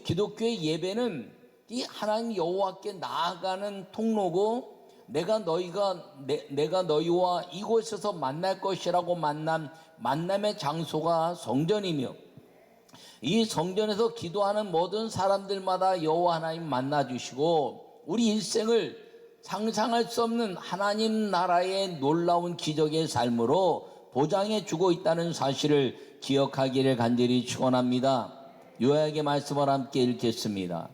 기독교의 예배는 이 하나님 여호와께 나아가는 통로고, 내가 너희와 이곳에서 만날 것이라고 만남의 장소가 성전이며, 이 성전에서 기도하는 모든 사람들마다 여호와 하나님 만나주시고 우리 일생을 상상할 수 없는 하나님 나라의 놀라운 기적의 삶으로 보장해 주고 있다는 사실을 기억하기를 간절히 축원합니다. 요약의 말씀을 함께 읽겠습니다.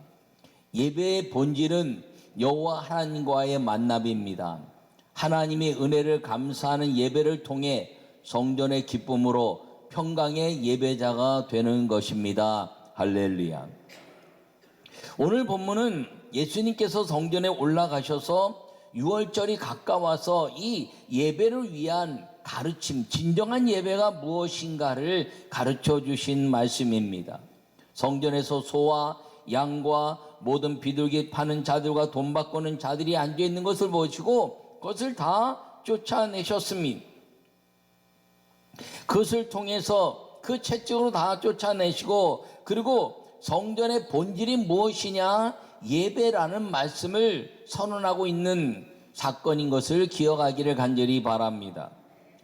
예배의 본질은 여호와 하나님과의 만남입니다. 하나님의 은혜를 감사하는 예배를 통해 성전의 기쁨으로 평강의 예배자가 되는 것입니다. 할렐루야. 오늘 본문은 예수님께서 성전에 올라가셔서 유월절이 가까워서 이 예배를 위한 가르침, 진정한 예배가 무엇인가를 가르쳐 주신 말씀입니다. 성전에서 소와 양과 모든 비둘기 파는 자들과 돈 바꾸는 자들이 앉아 있는 것을 보시고 그것을 다 쫓아내셨습니다. 그것을 통해서 그 채찍으로 다 쫓아내시고, 그리고 성전의 본질이 무엇이냐? 예배라는 말씀을 선언하고 있는 사건인 것을 기억하기를 간절히 바랍니다.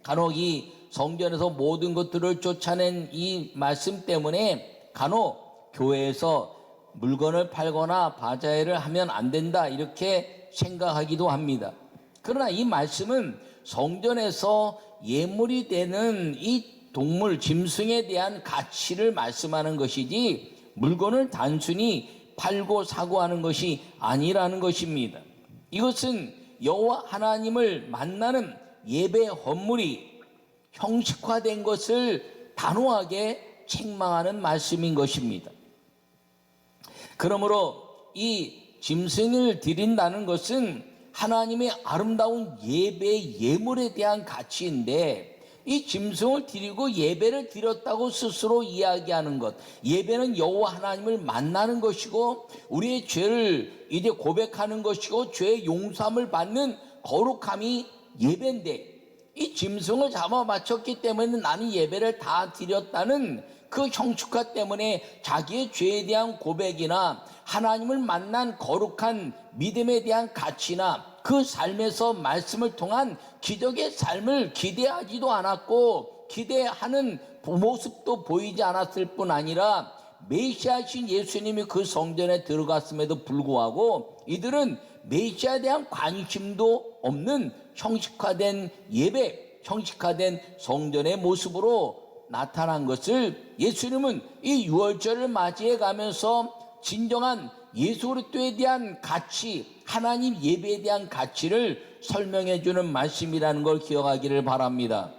간혹 이 성전에서 모든 것들을 쫓아낸 이 말씀 때문에 간혹 교회에서 물건을 팔거나 바자회를 하면 안 된다 이렇게 생각하기도 합니다. 그러나 이 말씀은 성전에서 예물이 되는 이 동물, 짐승에 대한 가치를 말씀하는 것이지 물건을 단순히 팔고 사고 하는 것이 아니라는 것입니다. 이것은 여호와 하나님을 만나는 예배 헌물이 형식화된 것을 단호하게 책망하는 말씀인 것입니다. 그러므로 이 짐승을 드린다는 것은 하나님의 아름다운 예배의 예물에 대한 가치인데, 이 짐승을 드리고 예배를 드렸다고 스스로 이야기하는 것, 예배는 여호와 하나님을 만나는 것이고 우리의 죄를 이제 고백하는 것이고 죄의 용서함을 받는 거룩함이 예배인데, 이 짐승을 잡아 맞췄기 때문에 나는 예배를 다 드렸다는 그 형식화 때문에 자기의 죄에 대한 고백이나 하나님을 만난 거룩한 믿음에 대한 가치나 그 삶에서 말씀을 통한 기적의 삶을 기대하지도 않았고 기대하는 모습도 보이지 않았을 뿐 아니라 메시아신 예수님이 그 성전에 들어갔음에도 불구하고 이들은 메시아에 대한 관심도 없는 형식화된 예배, 형식화된 성전의 모습으로 나타난 것을 예수님은 이 유월절을 맞이해 가면서 진정한 예수 그리스도에 대한 가치, 하나님 예배에 대한 가치를 설명해 주는 말씀이라는 걸 기억하기를 바랍니다.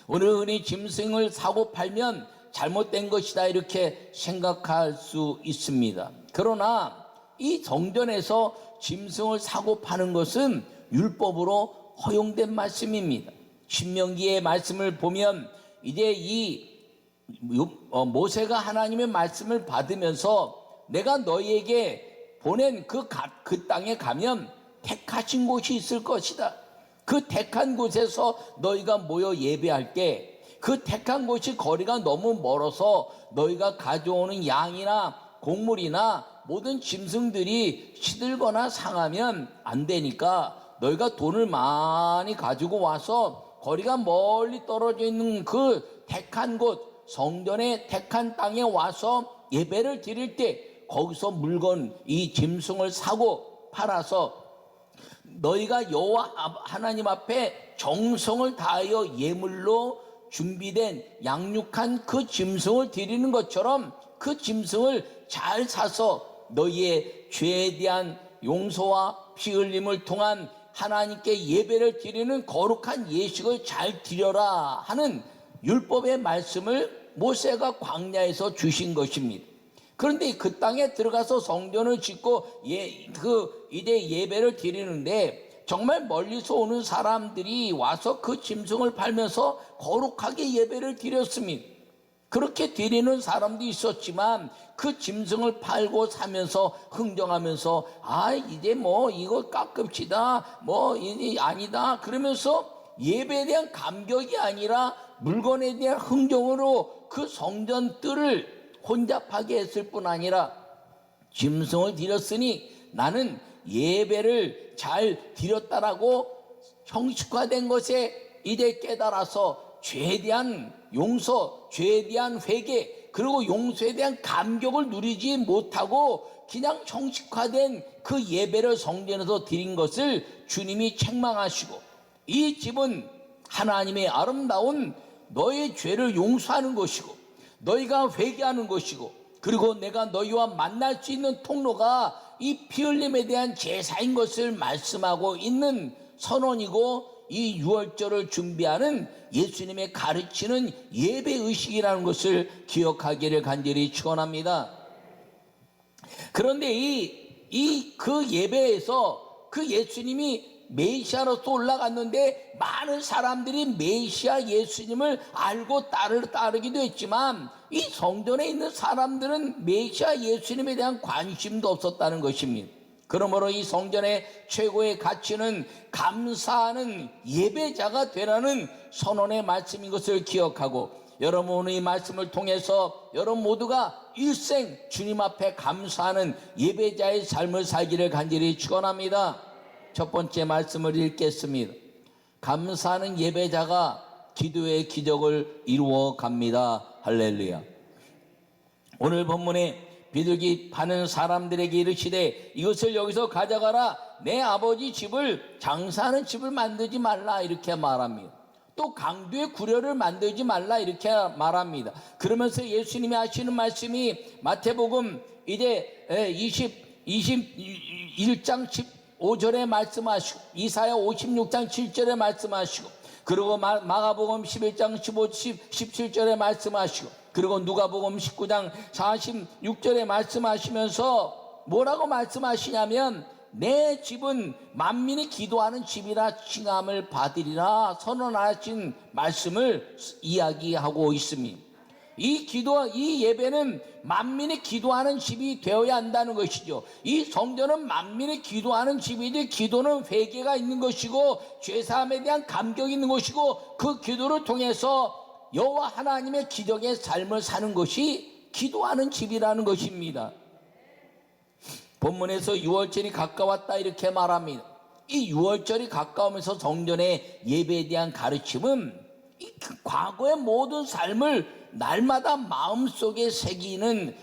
오늘 흔히 짐승을 사고 팔면 잘못된 것이다 이렇게 생각할 수 있습니다. 그러나 이 성전에서 짐승을 사고 파는 것은 율법으로 허용된 말씀입니다. 신명기의 말씀을 보면 이제 이 모세가 하나님의 말씀을 받으면서 내가 너희에게 보낸 그 땅에 가면 택하신 곳이 있을 것이다. 그 택한 곳에서 너희가 모여 예배할게. 그 택한 곳이 거리가 너무 멀어서 너희가 가져오는 양이나 곡물이나 모든 짐승들이 시들거나 상하면 안 되니까 너희가 돈을 많이 가지고 와서 거리가 멀리 떨어져 있는 그 택한 곳, 성전의 택한 땅에 와서 예배를 드릴 때 거기서 물건, 이 짐승을 사고 팔아서 너희가 여호와 하나님 앞에 정성을 다하여 예물로 준비된 양육한 그 짐승을 드리는 것처럼 그 짐승을 잘 사서 너희의 죄에 대한 용서와 피 흘림을 통한 하나님께 예배를 드리는 거룩한 예식을 잘 드려라 하는 율법의 말씀을 모세가 광야에서 주신 것입니다. 그런데 그 땅에 들어가서 성전을 짓고 이제 예배를 드리는데 정말 멀리서 오는 사람들이 와서 그 짐승을 팔면서 거룩하게 예배를 드렸습니다. 그렇게 드리는 사람도 있었지만 그 짐승을 팔고 사면서 흥정하면서 이제 뭐 이거 깎읍시다 뭐 이제 아니다 그러면서 예배에 대한 감격이 아니라 물건에 대한 흥정으로 그 성전 뜰을 혼잡하게 했을 뿐 아니라 짐승을 드렸으니 나는 예배를 잘 드렸다라고 형식화된 것에 이제 깨달아서 죄에 대한 용서, 죄에 대한 회개, 그리고 용서에 대한 감격을 누리지 못하고 그냥 형식화된 그 예배를 성전에서 드린 것을 주님이 책망하시고, 이 집은 하나님의 아름다운 너의 죄를 용서하는 것이고 너희가 회개하는 것이고, 그리고 내가 너희와 만날 수 있는 통로가 이 피 흘림에 대한 제사인 것을 말씀하고 있는 선언이고, 이 유월절을 준비하는 예수님의 가르치는 예배의식이라는 것을 기억하기를 간절히 축원합니다. 그런데 그 예배에서 그 예수님이 메시아로서 올라갔는데 많은 사람들이 메시아 예수님을 알고 따르기도 했지만 이 성전에 있는 사람들은 메시아 예수님에 대한 관심도 없었다는 것입니다. 그러므로 이 성전의 최고의 가치는 감사하는 예배자가 되라는 선언의 말씀인 것을 기억하고, 여러분 오늘 이 말씀을 통해서 여러분 모두가 일생 주님 앞에 감사하는 예배자의 삶을 살기를 간절히 축원합니다. 첫 번째 말씀을 읽겠습니다. 감사하는 예배자가 기도의 기적을 이루어 갑니다. 할렐루야. 오늘 본문에 비둘기 파는 사람들에게 이르시되 이것을 여기서 가져가라, 내 아버지 집을 장사하는 집을 만들지 말라, 이렇게 말합니다. 또 강도의 구려를 만들지 말라, 이렇게 말합니다. 그러면서 예수님이 하시는 말씀이 마태복음 이제 21장 15절에 말씀하시고, 이사야 56장 7절에 말씀하시고, 그리고 마가복음 11장 17절에 말씀하시고, 그리고 누가복음 19장 46절에 말씀하시면서 뭐라고 말씀하시냐면 내 집은 만민이 기도하는 집이라 칭함을 받으리라 선언하신 말씀을 이야기하고 있습니다. 이 예배는 만민이 기도하는 집이 되어야 한다는 것이죠. 이 성전은 만민이 기도하는 집이지, 기도는 회개가 있는 것이고 죄사함에 대한 감격이 있는 것이고, 그 기도를 통해서 여호와 하나님의 기적의 삶을 사는 것이 기도하는 집이라는 것입니다. 본문에서 유월절이 가까웠다 이렇게 말합니다. 이 유월절이 가까우면서 성전의 예배에 대한 가르침은 이 과거의 모든 삶을 날마다 마음속에 새기라는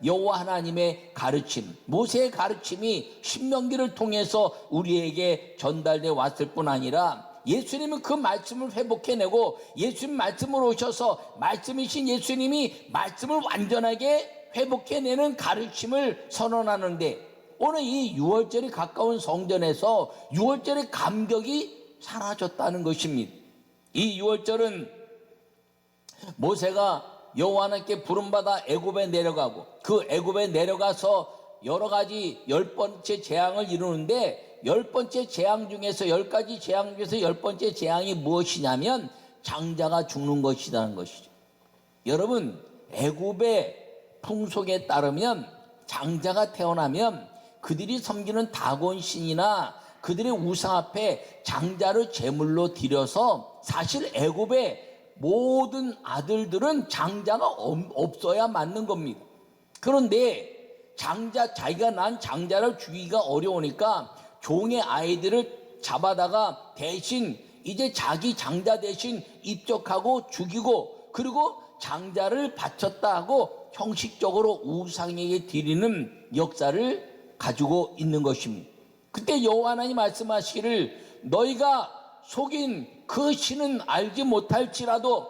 여호와 하나님의 가르침, 모세의 가르침이 신명기를 통해서 우리에게 전달되어 왔을 뿐 아니라 예수님은 그 말씀을 회복해내고 예수님 말씀으로 오셔서 말씀이신 예수님이 말씀을 완전하게 회복해내는 가르침을 선언하는데, 오늘 이 유월절이 가까운 성전에서 유월절의 감격이 사라졌다는 것입니다. 이 유월절은 모세가 여호와 하나님께 부름받아 애굽에 내려가고, 그 애굽에 내려가서 여러 가지 10번째 재앙을 이루는데, 10번째 재앙 중에서 10가지 재앙 중에서 10번째 재앙이 무엇이냐면 장자가 죽는 것이라는 것이죠. 여러분, 애굽의 풍속에 따르면 장자가 태어나면 그들이 섬기는 다곤 신이나 그들의 우상 앞에 장자를 제물로 드려서, 사실 애굽의 모든 아들들은 장자가 없어야 맞는 겁니다. 그런데 자기가 난 장자를 죽이기가 어려우니까 종의 아이들을 잡아다가 대신 이제 자기 장자 대신 입적하고 죽이고, 그리고 장자를 바쳤다 하고 형식적으로 우상에게 드리는 역사를 가지고 있는 것입니다. 그때 여호와 하나님 말씀하시기를 너희가 속인 그 신은 알지 못할지라도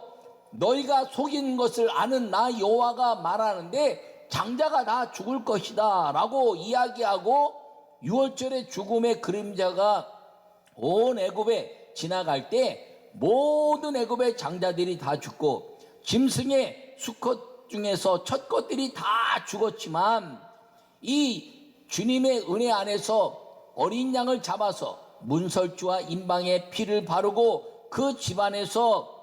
너희가 속인 것을 아는 나 여호와가 말하는데 장자가 다 죽을 것이다 라고 이야기하고, 유월절의 죽음의 그림자가 온 애굽에 지나갈 때 모든 애굽의 장자들이 다 죽고 짐승의 수컷 중에서 첫 것들이 다 죽었지만, 이 주님의 은혜 안에서 어린 양을 잡아서 문설주와 임방에 피를 바르고 그 집안에서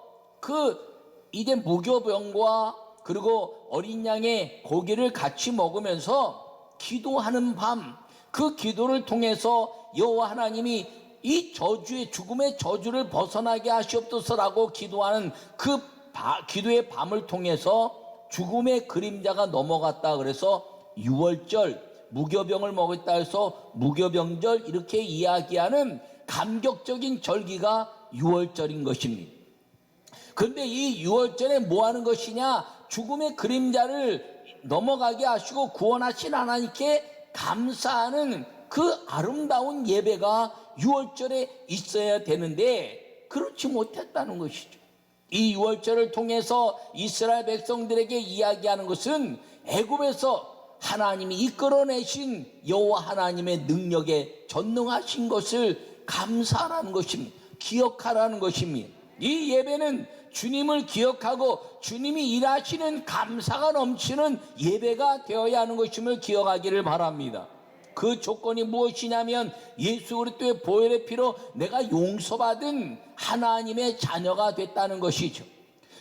이제 무교병과 그리고 어린 양의 고기를 같이 먹으면서 기도하는 밤, 그 기도를 통해서 여호와 하나님이 이 죽음의 저주를 벗어나게 하시옵소서라고 기도하는 그 기도의 밤을 통해서 죽음의 그림자가 넘어갔다 그래서 유월절, 무교병을 먹었다 해서 무교병절 이렇게 이야기하는 감격적인 절기가 유월절인 것입니다. 그런데 이 유월절에 뭐 하는 것이냐? 죽음의 그림자를 넘어가게 하시고 구원하신 하나님께 감사하는 그 아름다운 예배가 유월절에 있어야 되는데 그렇지 못했다는 것이죠. 이 유월절을 통해서 이스라엘 백성들에게 이야기하는 것은 애굽에서 하나님이 이끌어내신 여호와 하나님의 능력에 전능하신 것을 감사하라는 것입니다. 기억하라는 것입니다. 이 예배는 주님을 기억하고 주님이 일하시는 감사가 넘치는 예배가 되어야 하는 것임을 기억하기를 바랍니다. 그 조건이 무엇이냐면 예수 그리스도의 보혈의 피로 내가 용서받은 하나님의 자녀가 됐다는 것이죠.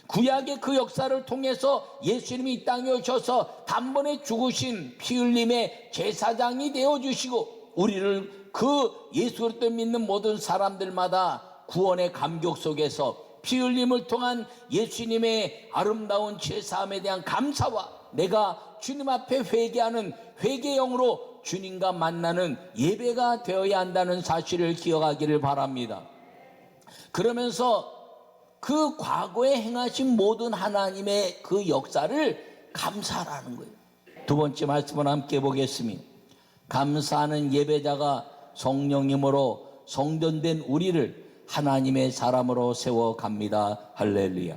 구약의 그 역사를 통해서 예수님이 이 땅에 오셔서 단번에 죽으신 피 흘림의 제사장이 되어주시고 우리를 그 예수 그리스도 믿는 모든 사람들마다 구원의 감격 속에서 피 흘림을 통한 예수님의 아름다운 제사함에 대한 감사와 내가 주님 앞에 회개하는 회개형으로 주님과 만나는 예배가 되어야 한다는 사실을 기억하기를 바랍니다. 그러면서 그 과거에 행하신 모든 하나님의 그 역사를 감사하라는 거예요. 두 번째 말씀을 함께 보겠습니다. 감사하는 예배자가 성령님으로 성전된 우리를 하나님의 사람으로 세워갑니다. 할렐루야.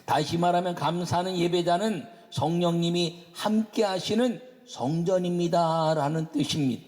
다시 말하면 감사하는 예배자는 성령님이 함께 하시는 성전입니다 라는 뜻입니다.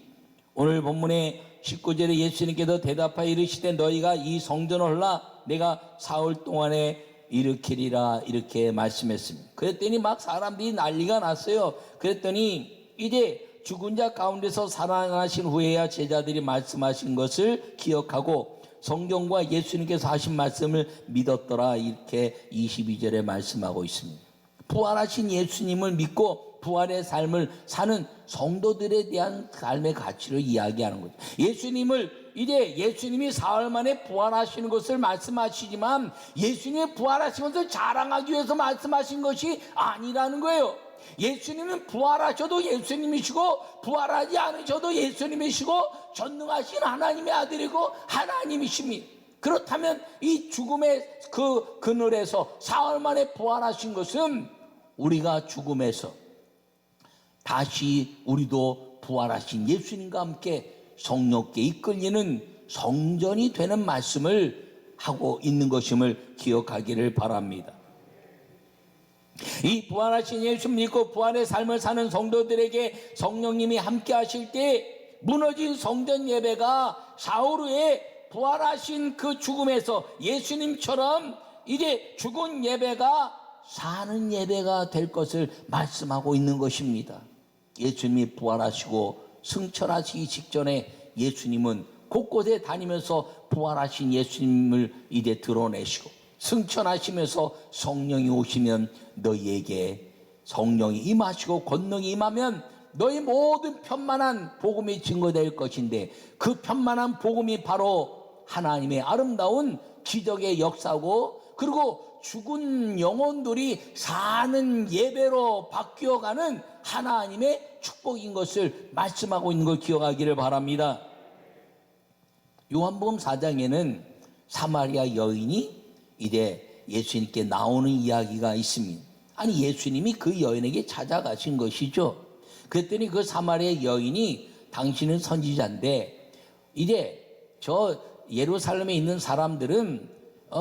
오늘 본문의 19절에 예수님께서 대답하여 이르시되 너희가 이 성전을 헐라 내가 사흘 동안에 일으키리라 이렇게 말씀했습니다. 그랬더니 막 사람들이 난리가 났어요. 그랬더니 이제 죽은 자 가운데서 살아나신 후에야 제자들이 말씀하신 것을 기억하고 성경과 예수님께서 하신 말씀을 믿었더라 이렇게 22절에 말씀하고 있습니다. 부활하신 예수님을 믿고 부활의 삶을 사는 성도들에 대한 삶의 가치를 이야기하는 거죠. 예수님이 사흘 만에 부활하시는 것을 말씀하시지만 예수님의 부활하신 것을 자랑하기 위해서 말씀하신 것이 아니라는 거예요. 예수님은 부활하셔도 예수님이시고 부활하지 않으셔도 예수님이시고 전능하신 하나님의 아들이고 하나님이십니다. 그렇다면 이 죽음의 그 그늘에서 사흘 만에 부활하신 것은 우리가 죽음에서 다시 우리도 부활하신 예수님과 함께 성령께 이끌리는 성전이 되는 말씀을 하고 있는 것임을 기억하기를 바랍니다. 이 부활하신 예수 믿고 부활의 삶을 사는 성도들에게 성령님이 함께 하실 때 무너진 성전 예배가 사흘 후에 부활하신 그 죽음에서 예수님처럼 이제 죽은 예배가 사는 예배가 될 것을 말씀하고 있는 것입니다. 예수님이 부활하시고 승천하시기 직전에 예수님은 곳곳에 다니면서 부활하신 예수님을 이제 드러내시고 승천하시면서 성령이 오시면 너희에게 성령이 임하시고 권능이 임하면 너희 모든 편만한 복음이 증거될 것인데 그 편만한 복음이 바로 하나님의 아름다운 기적의 역사고 그리고 죽은 영혼들이 사는 예배로 바뀌어가는 하나님의 축복인 것을 말씀하고 있는 걸 기억하기를 바랍니다. 요한복음 4장에는 사마리아 여인이 이제 예수님께 나오는 이야기가 있습니다. 아니 예수님이 그 여인에게 찾아가신 것이죠. 그랬더니 그 사마리아 여인이 당신은 선지자인데 이제 저 예루살렘에 있는 사람들은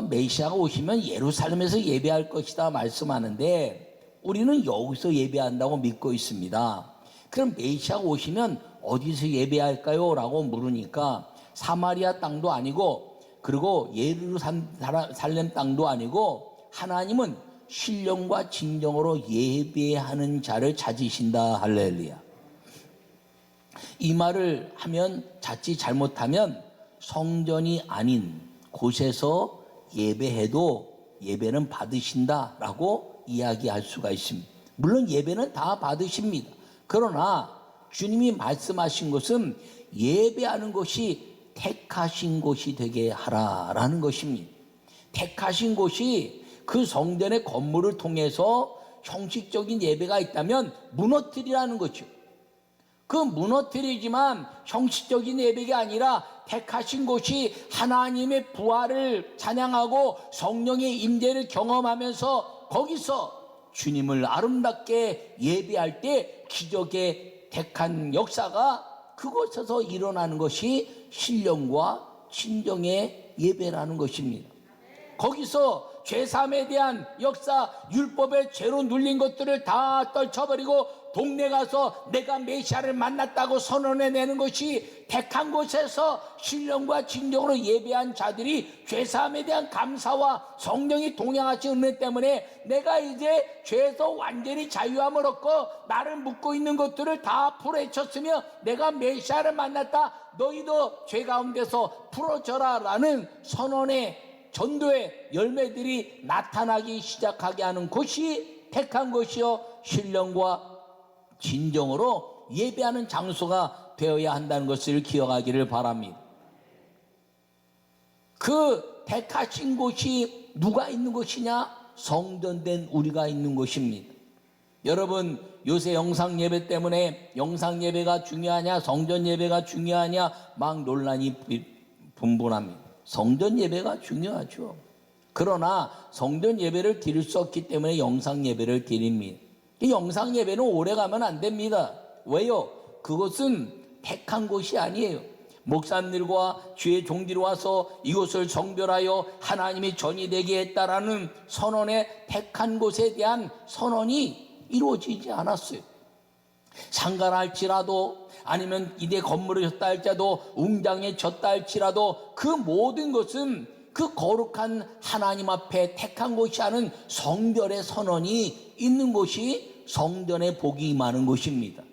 메시아가 오시면 예루살렘에서 예배할 것이다 말씀하는데 우리는 여기서 예배한다고 믿고 있습니다. 그럼 메시아가 오시면 어디서 예배할까요? 라고 물으니까 사마리아 땅도 아니고 그리고 예루살렘 땅도 아니고 하나님은 신령과 진정으로 예배하는 자를 찾으신다. 할렐루야. 이 말을 하면 자칫 잘못하면 성전이 아닌 곳에서 예배해도 예배는 받으신다라고 이야기할 수가 있습니다. 물론 예배는 다 받으십니다. 그러나 주님이 말씀하신 것은 예배하는 것이 택하신 곳이 되게 하라라는 것입니다. 택하신 곳이 그 성전의 건물을 통해서 형식적인 예배가 있다면 무너뜨리라는 거죠. 그 무너뜨리지만 형식적인 예배가 아니라 택하신 곳이 하나님의 부활을 찬양하고 성령의 임재를 경험하면서 거기서 주님을 아름답게 예배할 때 기적의 택한 역사가 그곳에서 일어나는 것이 신령과 진정의 예배라는 것입니다. 거기서 죄사함에 대한 역사, 율법의 죄로 눌린 것들을 다 떨쳐버리고 동네 가서 내가 메시아를 만났다고 선언해내는 것이 택한 곳에서 신령과 진정으로 예배한 자들이 죄사함에 대한 감사와 성령이 동행하신 은혜 때문에 내가 이제 죄에서 완전히 자유함을 얻고 나를 묶고 있는 것들을 다 풀어헤쳤으며 내가 메시아를 만났다, 너희도 죄 가운데서 풀어져라 라는 선언의 전도의 열매들이 나타나기 시작하게 하는 곳이 택한 곳이요 신령과 진정으로 예배하는 장소가 되어야 한다는 것을 기억하기를 바랍니다. 그 택하신 곳이 누가 있는 곳이냐? 성전된 우리가 있는 곳입니다. 여러분, 요새 영상 예배 때문에 영상 예배가 중요하냐 성전 예배가 중요하냐 막 논란이 분분합니다. 성전 예배가 중요하죠. 그러나 성전 예배를 드릴 수 없기 때문에 영상 예배를 드립니다. 이 영상 예배는 오래 가면 안 됩니다. 왜요? 그것은 택한 곳이 아니에요. 목사님들과 주의 종들이 와서 이곳을 성별하여 하나님이 전이 되게 했다라는 선언에 택한 곳에 대한 선언이 이루어지지 않았어요. 상가라 할지라도 아니면 이대 건물을 졌다 할지라도 웅장에 졌다 할지라도 그 모든 것은 그 거룩한 하나님 앞에 택한 곳이 아닌 성별의 선언이 있는 곳이 성전의 복이 임하는 곳입니다.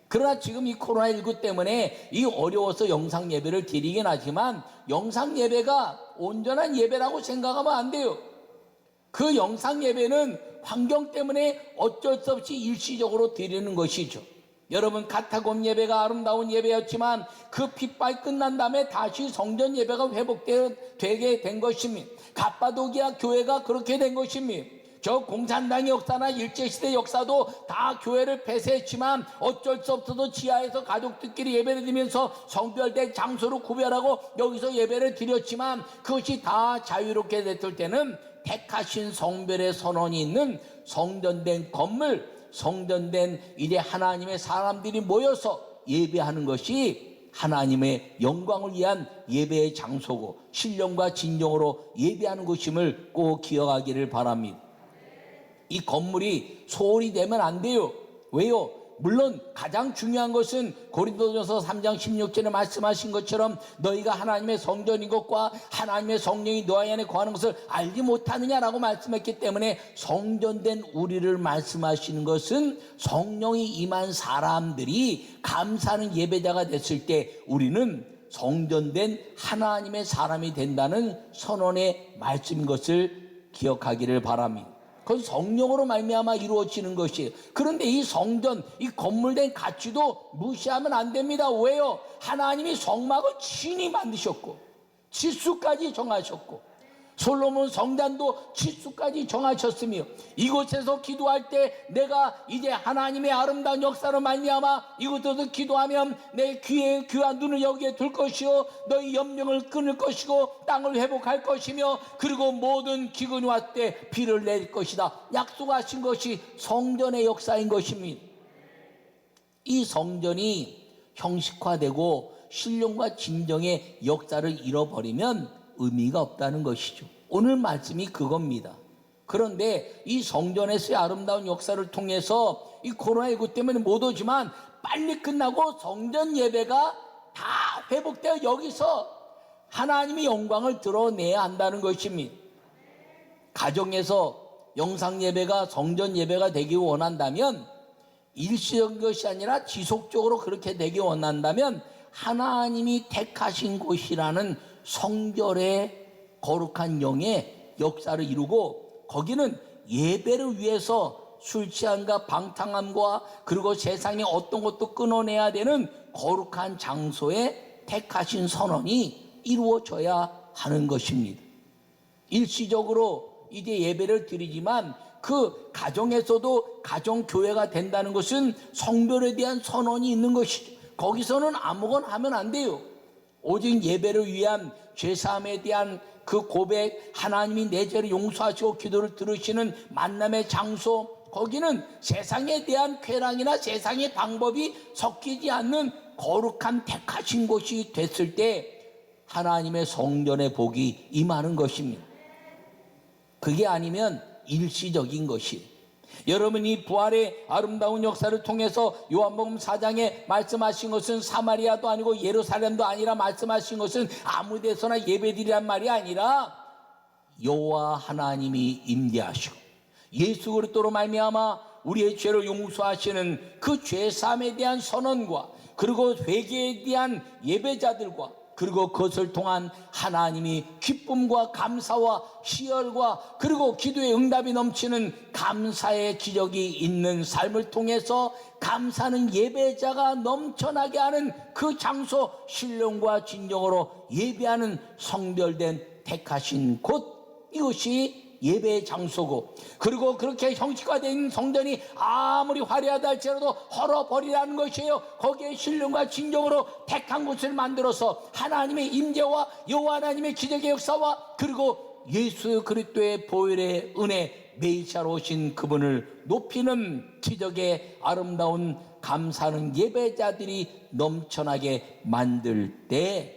그러나 지금 이 코로나19 때문에 이 어려워서 영상 예배를 드리긴 하지만 영상 예배가 온전한 예배라고 생각하면 안 돼요. 그 영상 예배는 환경 때문에 어쩔 수 없이 일시적으로 드리는 것이죠. 여러분, 카타콤 예배가 아름다운 예배였지만 그 핏발 끝난 다음에 다시 성전 예배가 회복되게 된 것입니다. 갑바도기아 교회가 그렇게 된 것입니다. 저 공산당의 역사나 일제시대 역사도 다 교회를 폐쇄했지만 어쩔 수 없어서 지하에서 가족들끼리 예배를 드리면서 성별된 장소를 구별하고 여기서 예배를 드렸지만 그것이 다 자유롭게 됐을 때는 택하신 성별의 선언이 있는 성전된 건물, 성전된 이제 하나님의 사람들이 모여서 예배하는 것이 하나님의 영광을 위한 예배의 장소고 신령과 진정으로 예배하는 것임을 꼭 기억하기를 바랍니다. 이 건물이 소홀히 되면 안 돼요. 왜요? 물론 가장 중요한 것은 고린도전서 3장 16절에 말씀하신 것처럼 너희가 하나님의 성전인 것과 하나님의 성령이 너희 안에 거하는 것을 알지 못하느냐라고 말씀했기 때문에 성전된 우리를 말씀하시는 것은 성령이 임한 사람들이 감사하는 예배자가 됐을 때 우리는 성전된 하나님의 사람이 된다는 선언의 말씀인 것을 기억하기를 바랍니다. 그건 성령으로 말미암아 이루어지는 것이에요. 그런데 이 성전, 이 건물된 가치도 무시하면 안 됩니다. 왜요? 하나님이 성막을 친히 만드셨고 치수까지 정하셨고 솔로몬 성단도 치수까지 정하셨으며 이곳에서 기도할 때 내가 이제 하나님의 아름다운 역사로 말미암아 이곳에서 기도하면 내 귀에 귀와 눈을 여기에 둘 것이요 너희 염령을 끊을 것이고 땅을 회복할 것이며 그리고 모든 기근이 왔을 때 비를 낼 것이다 약속하신 것이 성전의 역사인 것입니다. 이 성전이 형식화되고 신령과 진정의 역사를 잃어버리면 의미가 없다는 것이죠. 오늘 말씀이 그겁니다. 그런데 이 성전에서의 아름다운 역사를 통해서 이 코로나19 때문에 못 오지만 빨리 끝나고 성전 예배가 다 회복되어 여기서 하나님의 영광을 드러내야 한다는 것입니다. 가정에서 영상 예배가 성전 예배가 되기 원한다면 일시적인 것이 아니라 지속적으로 그렇게 되기 원한다면 하나님이 택하신 곳이라는 성결의 거룩한 영의 역사를 이루고 거기는 예배를 위해서 술 취함과 방탕함과 그리고 세상에 어떤 것도 끊어내야 되는 거룩한 장소에 택하신 선언이 이루어져야 하는 것입니다. 일시적으로 이제 예배를 드리지만 그 가정에서도 가정교회가 된다는 것은 성별에 대한 선언이 있는 것이죠. 거기서는 아무거나 하면 안 돼요. 오직 예배를 위한 죄사함에 대한 그 고백, 하나님이 내 죄를 용서하시고 기도를 들으시는 만남의 장소, 거기는 세상에 대한 쾌락이나 세상의 방법이 섞이지 않는 거룩한 택하신 곳이 됐을 때 하나님의 성전의 복이 임하는 것입니다. 그게 아니면 일시적인 것이. 여러분이 부활의 아름다운 역사를 통해서 요한복음 4장에 말씀하신 것은 사마리아도 아니고 예루살렘도 아니라 말씀하신 것은 아무 데서나 예배드리란 말이 아니라 여호와 하나님이 임재하시고 예수 그리스도로 말미암아 우리의 죄를 용서하시는 그 죄사함에 대한 선언과 그리고 회개에 대한 예배자들과 그리고 그것을 통한 하나님이 기쁨과 감사와 희열과 그리고 기도의 응답이 넘치는 감사의 기적이 있는 삶을 통해서 감사하는 예배자가 넘쳐나게 하는 그 장소, 신령과 진정으로 예배하는 성별된 택하신 곳, 이것이 예배의 장소고, 그리고 그렇게 형식화된 성전이 아무리 화려하다 할지라도 헐어버리라는 것이에요. 거기에 신령과 진정으로 택한 곳을 만들어서 하나님의 임재와 여호와 하나님의 기적의 역사와 그리고 예수 그리스도의 보혈의 은혜, 메시아로 오신 그분을 높이는 기적의 아름다운 감사하는 예배자들이 넘쳐나게 만들 때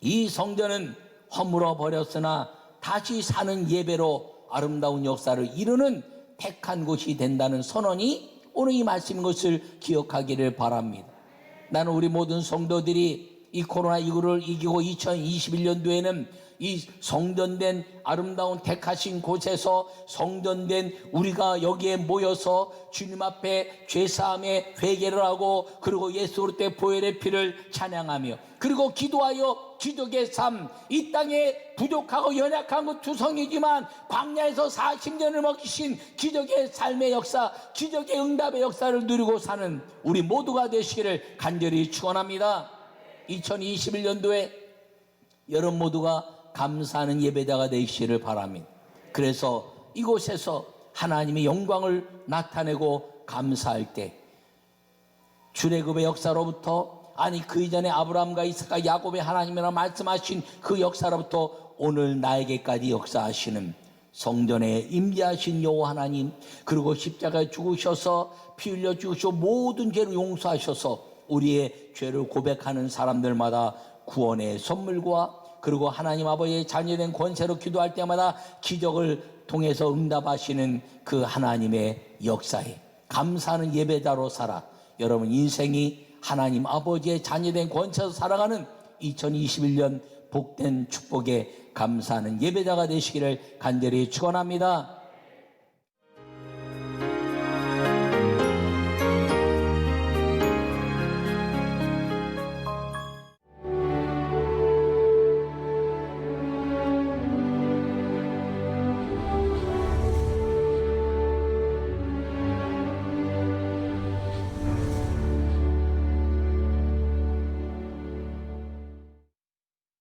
이 성전은 허물어 버렸으나 다시 사는 예배로 아름다운 역사를 이루는 택한 곳이 된다는 선언이 오늘 이 말씀인 것을 기억하기를 바랍니다. 나는 우리 모든 성도들이 이 코로나19를 이기고 2021년도에는 이 성전된 아름다운 택하신 곳에서 성전된 우리가 여기에 모여서 주님 앞에 죄사함의 회개를 하고 그리고 예수 그리스도의 보혈의 피를 찬양하며 그리고 기도하여 기적의 삶, 이 땅에 부족하고 연약한 것 투성이지만 광야에서 40년을 먹이신 기적의 삶의 역사, 기적의 응답의 역사를 누리고 사는 우리 모두가 되시기를 간절히 축원합니다. 2021년도에 여러분 모두가 감사하는 예배자가 되시기를 바랍니다. 그래서 이곳에서 하나님의 영광을 나타내고 감사할 때 출애굽의 역사로부터 아니 그 이전에 아브라함과 이삭과 야곱의 하나님이라 말씀하신 그 역사로부터 오늘 나에게까지 역사하시는 성전에 임재하신 여호와 하나님, 그리고 십자가에 죽으셔서 피 흘려 죽으시고 모든 죄를 용서하셔서 우리의 죄를 고백하는 사람들마다 구원의 선물과 그리고 하나님 아버지의 자녀된 권세로 기도할 때마다 기적을 통해서 응답하시는 그 하나님의 역사에 감사하는 예배자로 살아 여러분 인생이 하나님 아버지의 자녀된 권세로 살아가는 2021년 복된 축복에 감사하는 예배자가 되시기를 간절히 축원합니다.